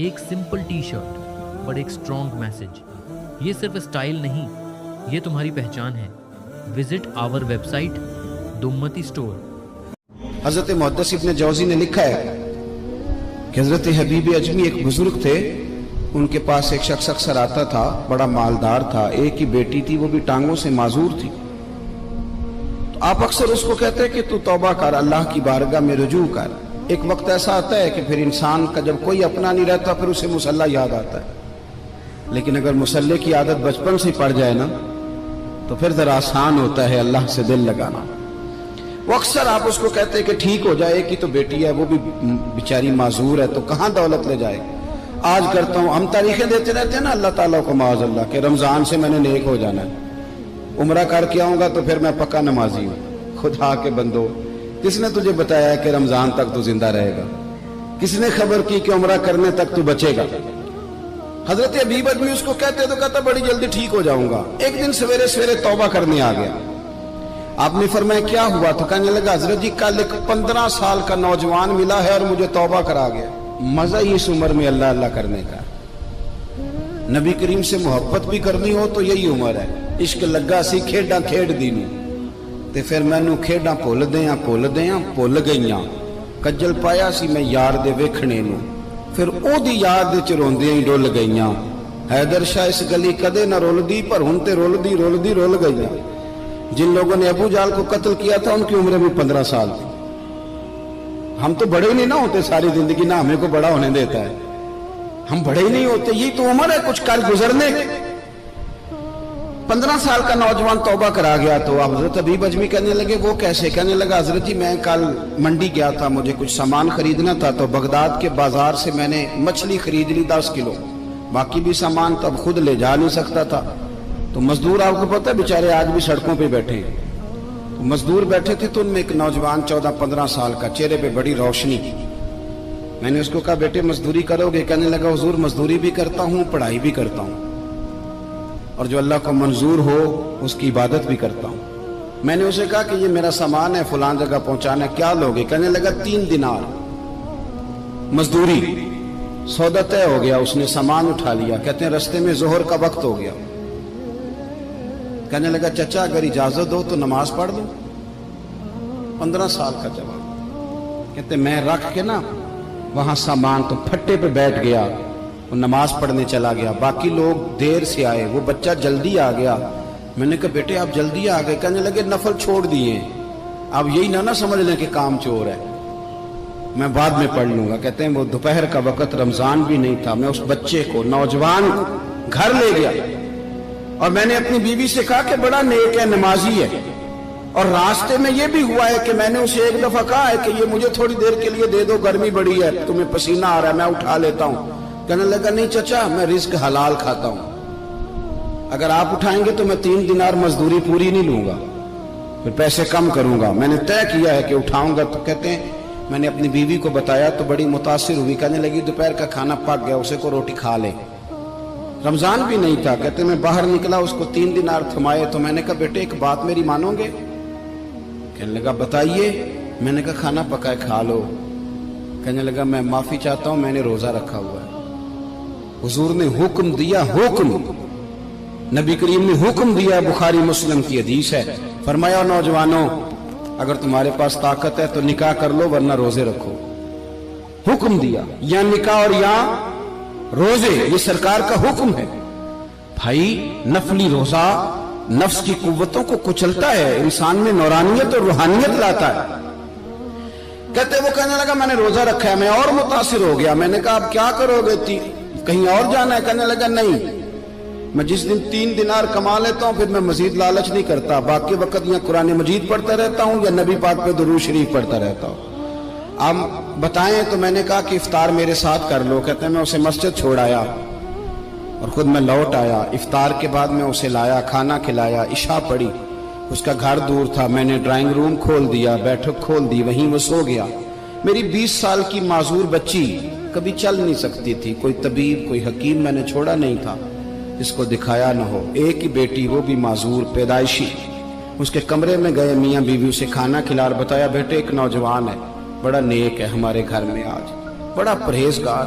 ایک simple T shirt but ایک strong message. یہ صرف اسٹائل نہیں، یہ تمہاری پہچان ہے. وزٹ آور ویب سائٹ دمتی اسٹور. حضرت محدث ابن جوزی نے لکھا ہے کہ حضرت حبیب اجمی ایک بزرگ تھے. ان کے پاس ایک شخص اکثر آتا تھا، بڑا مالدار تھا، ایک ہی بیٹی تھی، وہ بھی ٹانگوں سے معذور تھی. تو آپ اکثر اس کو کہتے کہ تو توبہ کر، اللہ کی بارگاہ میں رجوع کر. ایک وقت ایسا آتا ہے کہ پھر انسان کا جب کوئی اپنا نہیں رہتا پھر اسے مصلی یاد آتا ہے. لیکن اگر مصلی کی عادت بچپن سے پڑ جائے نا تو پھر ذرا آسان ہوتا ہے اللہ سے دل لگانا. وہ اکثر آپ اس کو کہتے ہیں کہ ٹھیک ہو جائے کہ تو بیٹی ہے، وہ بھی بیچاری معذور ہے، تو کہاں دولت لے جائے. آج کرتا ہوں، ہم تاریخیں دیتے رہتے ہیں نا اللہ تعالیٰ کو معاذ اللہ کہ رمضان سے میں نے نیک ہو جانا ہے، عمرہ کر کے آؤں گا تو پھر میں پکا نمازی ہوں. خدا کے بندو، کس نے تجھے بتایا کہ رمضان تک تو زندہ رہے گا؟ کس نے خبر کی کہ عمرہ کرنے تک تو بچے گا؟ حضرت حبیب اجمی اس کو کہتے تو کہتا بڑی جلدی ٹھیک ہو جاؤں گا. ایک دن سویرے سویرے توبہ کرنے آ گیا. آپ نے فرمایا کیا ہوا؟ تو کہنے لگا حضرت جی کل ایک 15 سال کا نوجوان ملا ہے اور مجھے توبہ کرا گیا. مزہ ہی اس عمر میں اللہ اللہ کرنے کا. نبی کریم سے محبت بھی کرنی ہو تو یہی عمر ہے. عشق لگا سی کھیڈاں کھیڈ دی نو تے پھر مینوں کھیڈاں بھول گئیاں. کجل پایا سی میں یار دے ویکھنے نو، پھر او دی یاد وچ روندیاں ہی ڈل گئیاں. حیدر شاہ اس گلی کدے نہ رولدی پر ہن تے رول گئیاں. جن لوگوں نے ابو جہل کو قتل کیا تھا ان کی عمر بھی 15 سال تھی. ہم تو بڑے ہی نہیں نہ ہوتے ساری زندگی، نہ ہمیں کو بڑا ہونے دیتا ہے. ہم بڑے ہی نہیں ہوتے، یہی تو عمر ہے کچھ کر گزرنے. 15 سال کا نوجوان توبہ کرا گیا. تو اب حضرت حبیب اجمی کہنے لگے وہ کیسے؟ کہنے لگا حضرت جی میں کل منڈی گیا تھا، مجھے کچھ سامان خریدنا تھا، تو بغداد کے بازار سے میں نے مچھلی خرید لی 10 کلو. باقی بھی سامان تو اب خود لے جا نہیں سکتا تھا. تو مزدور آپ کو پتہ ہے بیچارے آج بھی سڑکوں پہ بیٹھے ہیں. مزدور بیٹھے تھے تو ان میں ایک نوجوان 14-15 سال کا، چہرے پہ بڑی روشنی. میں نے اس کو کہا بیٹے مزدوری کرو گے؟ کہنے لگا حضور مزدوری بھی کرتا ہوں، پڑھائی بھی کرتا ہوں، اور جو اللہ کو منظور ہو اس کی عبادت بھی کرتا ہوں. میں نے اسے کہا کہ یہ میرا سامان ہے فلان جگہ پہنچانا ہے، کیا لوگے؟ کہنے لگا 3 دینار مزدوری. سودا طے ہو گیا، اس نے سامان اٹھا لیا. کہتے ہیں رستے میں ظہر کا وقت ہو گیا. کہنے لگا چچا اگر اجازت دو تو نماز پڑھ دوں. 15 سال کا جوان. کہتے میں رکھ کے نا وہاں سامان تو پھٹے پہ بیٹھ گیا، وہ نماز پڑھنے چلا گیا. باقی لوگ دیر سے آئے، وہ بچہ جلدی آ گیا. میں نے کہا بیٹے آپ جلدی آ گئے؟ کہنے لگے نفل چھوڑ دیے. اب یہی نہ سمجھ لیں کہ کام چور ہے، میں بعد میں پڑھ لوں گا. کہتے ہیں وہ دوپہر کا وقت، رمضان بھی نہیں تھا. میں اس بچے کو نوجوان گھر لے گیا اور میں نے اپنی بیوی سے کہا کہ بڑا نیک ہے، نمازی ہے. اور راستے میں یہ بھی ہوا ہے کہ میں نے اسے ایک دفعہ کہا ہے کہ یہ مجھے تھوڑی دیر کے لیے دے دو، گرمی بڑی ہے، تمہیں پسینہ آ رہا ہے، میں اٹھا لیتا ہوں. کہنے لگا نہیں چچا میں رزق حلال کھاتا ہوں، اگر آپ اٹھائیں گے تو میں 3 دینار مزدوری پوری نہیں لوں گا، پھر پیسے کم کروں گا. میں نے طے کیا ہے کہ اٹھاؤں گا. تو کہتے ہیں میں نے اپنی بیوی کو بتایا تو بڑی متاثر ہوئی. کہنے لگی دوپہر کا کھانا پک گیا، اسے کو روٹی کھا لے. رمضان بھی نہیں تھا. کہتے میں باہر نکلا، اس کو 3 دینار تھمائے. تو میں نے کہا بیٹے ایک بات میری مانو گے؟ کہنے لگا بتائیے. میں نے کہا کھانا پکائے کھا لو. کہنے لگا میں معافی چاہتا ہوں، میں نے روزہ رکھا ہوا ہے. حضور نے حکم دیا، حکم نبی کریم نے حکم دیا، بخاری مسلم کی حدیث ہے. فرمایا نوجوانوں اگر تمہارے پاس طاقت ہے تو نکاح کر لو ورنہ روزے رکھو. حکم دیا، یا نکاح اور یا روزے، یہ سرکار کا حکم ہے. بھائی نفلی روزہ نفس کی قوتوں کو کچلتا ہے، انسان میں نورانیت اور روحانیت لاتا ہے. کہتے وہ کہنے لگا میں نے روزہ رکھا ہے. میں اور متاثر ہو گیا. میں نے کہا اب کیا کرو گے؟ کہیں اور جانا ہے؟ کہنے لگا نہیں، میں جس دن 3 دینار کما لیتا ہوں پھر میں مزید لالچ نہیں کرتا. باقی وقت یا قرآن مجید پڑھتا رہتا ہوں یا نبی پاک پہ درود شریف پڑھتا رہتا ہوں. آپ بتائیں. تو میں نے کہا کہ افطار میرے ساتھ کر لو. کہتے ہیں میں اسے مسجد چھوڑ آیا اور خود میں لوٹ آیا. افطار کے بعد میں اسے لایا، کھانا کھلایا، عشاء پڑھی. اس کا گھر دور تھا، میں نے ڈرائنگ روم کھول دیا، بیٹھک کھول دی، وہیں وہ سو گیا. میری 20 سال کی معذور بچی کبھی چل نہیں سکتی تھی. کوئی طبیب کوئی حکیم میں نے چھوڑا نہیں تھا اس کو دکھایا نہ ہو. ایک ہی بیٹی، وہ بھی معذور پیدائشی. اس کے کمرے میں گئے، میاں بیوی اسے کھانا کھلا اور بتایا بیٹے ایک نوجوان ہے، بڑا نیک ہے ہمارے گھر میں، آج بڑا پرہیزگار،